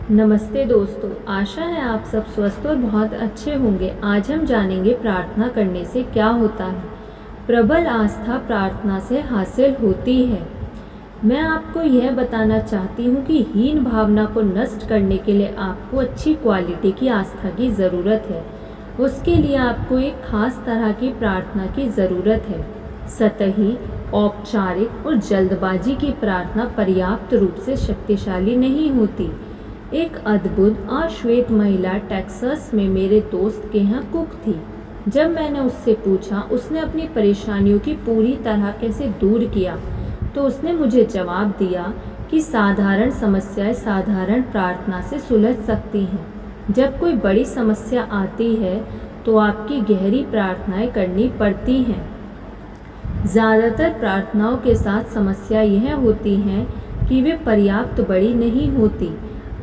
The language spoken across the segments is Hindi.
नमस्ते दोस्तों, आशा है आप सब स्वस्थ और बहुत अच्छे होंगे। आज हम जानेंगे प्रार्थना करने से क्या होता है। प्रबल आस्था प्रार्थना से हासिल होती है। मैं आपको यह बताना चाहती हूँ कि हीन भावना को नष्ट करने के लिए आपको अच्छी क्वालिटी की आस्था की ज़रूरत है। उसके लिए आपको एक खास तरह की प्रार्थना की ज़रूरत है। सतही, औपचारिक और जल्दबाजी की प्रार्थना पर्याप्त रूप से शक्तिशाली नहीं होती। एक अद्भुत अश्वेत महिला टेक्सास में मेरे दोस्त के यहाँ कुक थी। जब मैंने उससे पूछा उसने अपनी परेशानियों की पूरी तरह कैसे दूर किया, तो उसने मुझे जवाब दिया कि साधारण समस्याएं साधारण प्रार्थना से सुलझ सकती हैं। जब कोई बड़ी समस्या आती है तो आपकी गहरी प्रार्थनाएं करनी पड़ती हैं। ज़्यादातर प्रार्थनाओं के साथ समस्या यह होती है कि वे पर्याप्त बड़ी नहीं होती।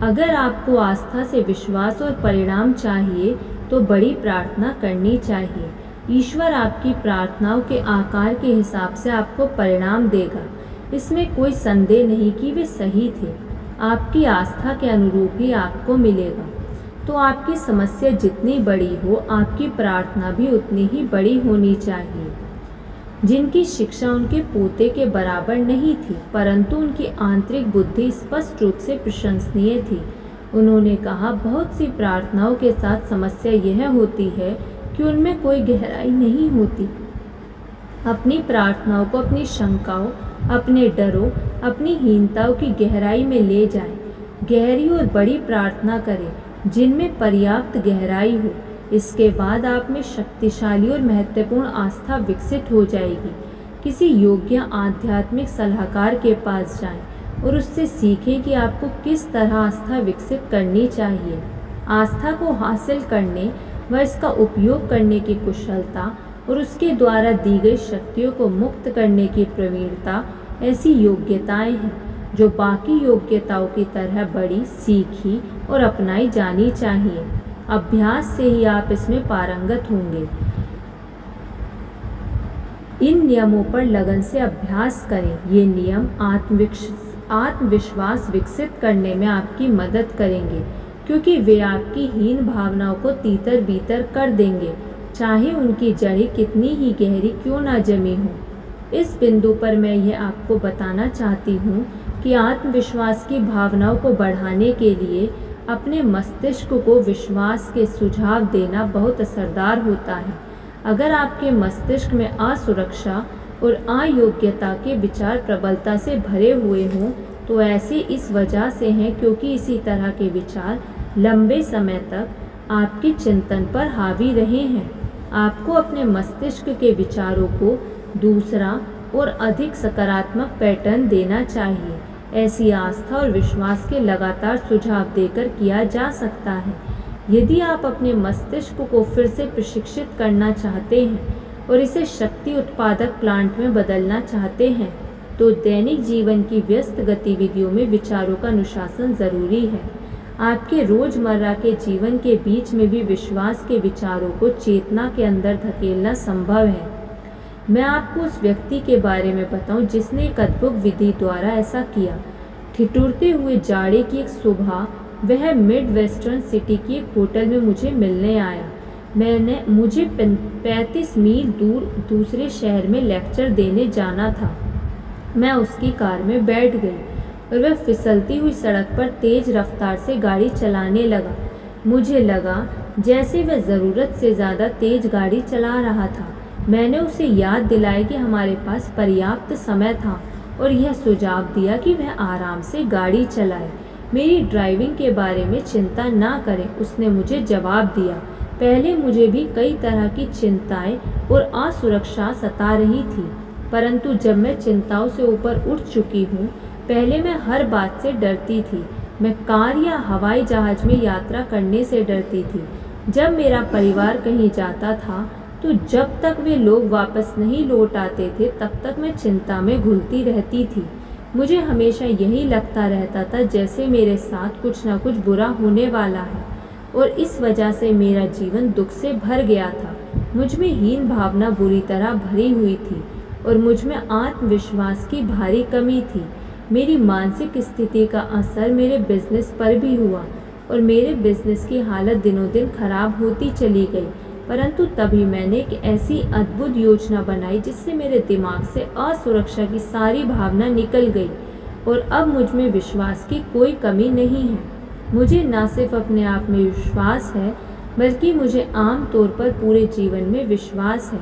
अगर आपको आस्था से विश्वास और परिणाम चाहिए तो बड़ी प्रार्थना करनी चाहिए। ईश्वर आपकी प्रार्थनाओं के आकार के हिसाब से आपको परिणाम देगा। इसमें कोई संदेह नहीं कि वे सही थे। आपकी आस्था के अनुरूप ही आपको मिलेगा। तो आपकी समस्या जितनी बड़ी हो, आपकी प्रार्थना भी उतनी ही बड़ी होनी चाहिए। जिनकी शिक्षा उनके पोते के बराबर नहीं थी, परंतु उनकी आंतरिक बुद्धि स्पष्ट रूप से प्रशंसनीय थी। उन्होंने कहा, बहुत सी प्रार्थनाओं के साथ समस्या यह होती है कि उनमें कोई गहराई नहीं होती। अपनी प्रार्थनाओं को अपनी शंकाओं, अपने डरों, अपनी हीनताओं की गहराई में ले जाएं। गहरी और बड़ी प्रार्थना करें जिनमें पर्याप्त गहराई हो। इसके बाद आप में शक्तिशाली और महत्वपूर्ण आस्था विकसित हो जाएगी। किसी योग्य आध्यात्मिक सलाहकार के पास जाएं और उससे सीखें कि आपको किस तरह आस्था विकसित करनी चाहिए। आस्था को हासिल करने व इसका उपयोग करने की कुशलता और उसके द्वारा दी गई शक्तियों को मुक्त करने की प्रवीणता ऐसी योग्यताएं हैं जो बाकी योग्यताओं की तरह बड़ी, सीखी और अपनाई जानी चाहिए। अभ्यास से ही आप इसमें पारंगत होंगे। इन नियमों पर लगन से अभ्यास करें। ये नियम आत्मविश्वास विकसित करने में आपकी मदद करेंगे, क्योंकि वे आपकी हीन भावनाओं को तीतर बीतर कर देंगे, चाहे उनकी जड़ें कितनी ही गहरी क्यों ना जमी हो। इस बिंदु पर मैं यह आपको बताना चाहती हूँ कि आत्मविश्वास की भावनाओं को बढ़ाने के लिए अपने मस्तिष्क को विश्वास के सुझाव देना बहुत असरदार होता है। अगर आपके मस्तिष्क में असुरक्षा और अयोग्यता के विचार प्रबलता से भरे हुए हों, तो ऐसे इस वजह से हैं क्योंकि इसी तरह के विचार लंबे समय तक आपके चिंतन पर हावी रहे हैं। आपको अपने मस्तिष्क के विचारों को दूसरा और अधिक सकारात्मक पैटर्न देना चाहिए। ऐसी आस्था और विश्वास के लगातार सुझाव देकर किया जा सकता है। यदि आप अपने मस्तिष्क को फिर से प्रशिक्षित करना चाहते हैं और इसे शक्ति उत्पादक प्लांट में बदलना चाहते हैं, तो दैनिक जीवन की व्यस्त गतिविधियों में विचारों का अनुशासन जरूरी है। आपके रोजमर्रा के जीवन के बीच में भी विश्वास के विचारों को चेतना के अंदर धकेलना संभव है। मैं आपको उस व्यक्ति के बारे में बताऊं जिसने एक अद्भुत विधि द्वारा ऐसा किया। ठिठुरते हुए जाड़े की एक सुबह वह मिड वेस्टर्न सिटी की एक होटल में मुझे मिलने आया। मुझे 35 मील दूर दूसरे शहर में लेक्चर देने जाना था। मैं उसकी कार में बैठ गई और वह फिसलती हुई सड़क पर तेज रफ्तार से गाड़ी चलाने लगा। मुझे लगा जैसे वह ज़रूरत से ज़्यादा तेज गाड़ी चला रहा था। मैंने उसे याद दिलाया कि हमारे पास पर्याप्त समय था और यह सुझाव दिया कि वह आराम से गाड़ी चलाए। मेरी ड्राइविंग के बारे में चिंता ना करें, उसने मुझे जवाब दिया। पहले मुझे भी कई तरह की चिंताएं और असुरक्षा सता रही थी, परंतु जब मैं चिंताओं से ऊपर उठ चुकी हूँ, पहले मैं हर बात से डरती थी। मैं कार या हवाई जहाज में यात्रा करने से डरती थी। जब मेरा परिवार कहीं जाता था तो जब तक वे लोग वापस नहीं लौट आते थे तब तक मैं चिंता में घुलती रहती थी। मुझे हमेशा यही लगता रहता था जैसे मेरे साथ कुछ न कुछ बुरा होने वाला है, और इस वजह से मेरा जीवन दुख से भर गया था। मुझ में हीन भावना बुरी तरह भरी हुई थी और मुझ में आत्मविश्वास की भारी कमी थी। मेरी मानसिक स्थिति का असर मेरे बिजनेस पर भी हुआ और मेरे बिजनेस की हालत दिनों दिन खराब होती चली गई। परंतु तभी मैंने एक ऐसी अद्भुत योजना बनाई जिससे मेरे दिमाग से असुरक्षा की सारी भावना निकल गई और अब मुझ में विश्वास की कोई कमी नहीं है। मुझे न सिर्फ अपने आप में विश्वास है बल्कि मुझे आम तौर पर पूरे जीवन में विश्वास है।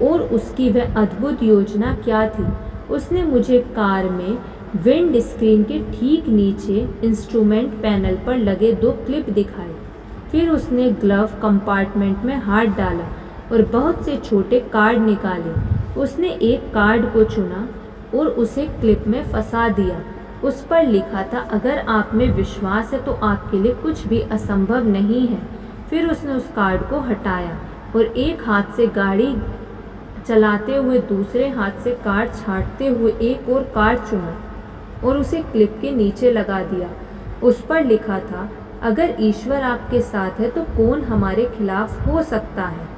और उसकी वह अद्भुत योजना क्या थी? उसने मुझे कार में विंड स्क्रीन के ठीक नीचे इंस्ट्रूमेंट पैनल पर लगे 2 क्लिप दिखाए। फिर उसने ग्लव कंपार्टमेंट में हाथ डाला और बहुत से छोटे कार्ड निकाले। उसने एक कार्ड को चुना और उसे क्लिप में फंसा दिया। उस पर लिखा था, अगर आप में विश्वास है तो आपके लिए कुछ भी असंभव नहीं है। फिर उसने उस कार्ड को हटाया और एक हाथ से गाड़ी चलाते हुए दूसरे हाथ से कार्ड छांटते हुए एक और कार्ड चुना और उसे क्लिप के नीचे लगा दिया। उस पर लिखा था, अगर ईश्वर आपके साथ है तो कौन हमारे खिलाफ हो सकता है।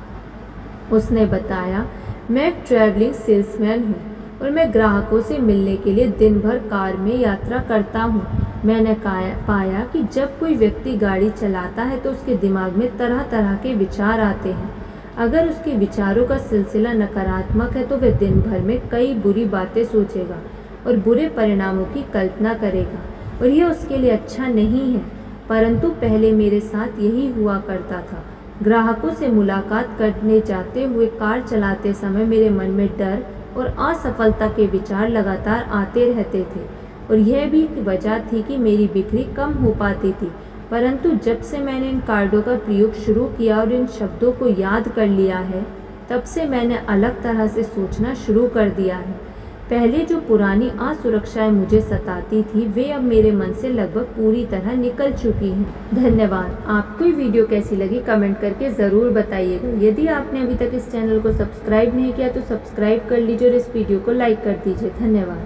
उसने बताया, मैं एक ट्रैवलिंग सेल्समैन हूँ और मैं ग्राहकों से मिलने के लिए दिन भर कार में यात्रा करता हूँ। मैंने पाया कि जब कोई व्यक्ति गाड़ी चलाता है तो उसके दिमाग में तरह तरह के विचार आते हैं। अगर उसके विचारों का सिलसिला नकारात्मक है तो वह दिन भर में कई बुरी बातें सोचेगा और बुरे परिणामों की कल्पना करेगा और यह उसके लिए अच्छा नहीं है। परंतु पहले मेरे साथ यही हुआ करता था। ग्राहकों से मुलाकात करने जाते हुए कार चलाते समय मेरे मन में डर और असफलता के विचार लगातार आते रहते थे और यह भी एक वजह थी कि मेरी बिक्री कम हो पाती थी। परंतु जब से मैंने इन कार्डों का प्रयोग शुरू किया और इन शब्दों को याद कर लिया है, तब से मैंने अलग तरह से सोचना शुरू कर दिया है। पहले जो पुरानी असुरक्षाएं मुझे सताती थी वे अब मेरे मन से लगभग पूरी तरह निकल चुकी हैं। धन्यवाद। आपको ये वीडियो कैसी लगी कमेंट करके ज़रूर बताइएगा। यदि आपने अभी तक इस चैनल को सब्सक्राइब नहीं किया तो सब्सक्राइब कर लीजिए और इस वीडियो को लाइक कर दीजिए। धन्यवाद।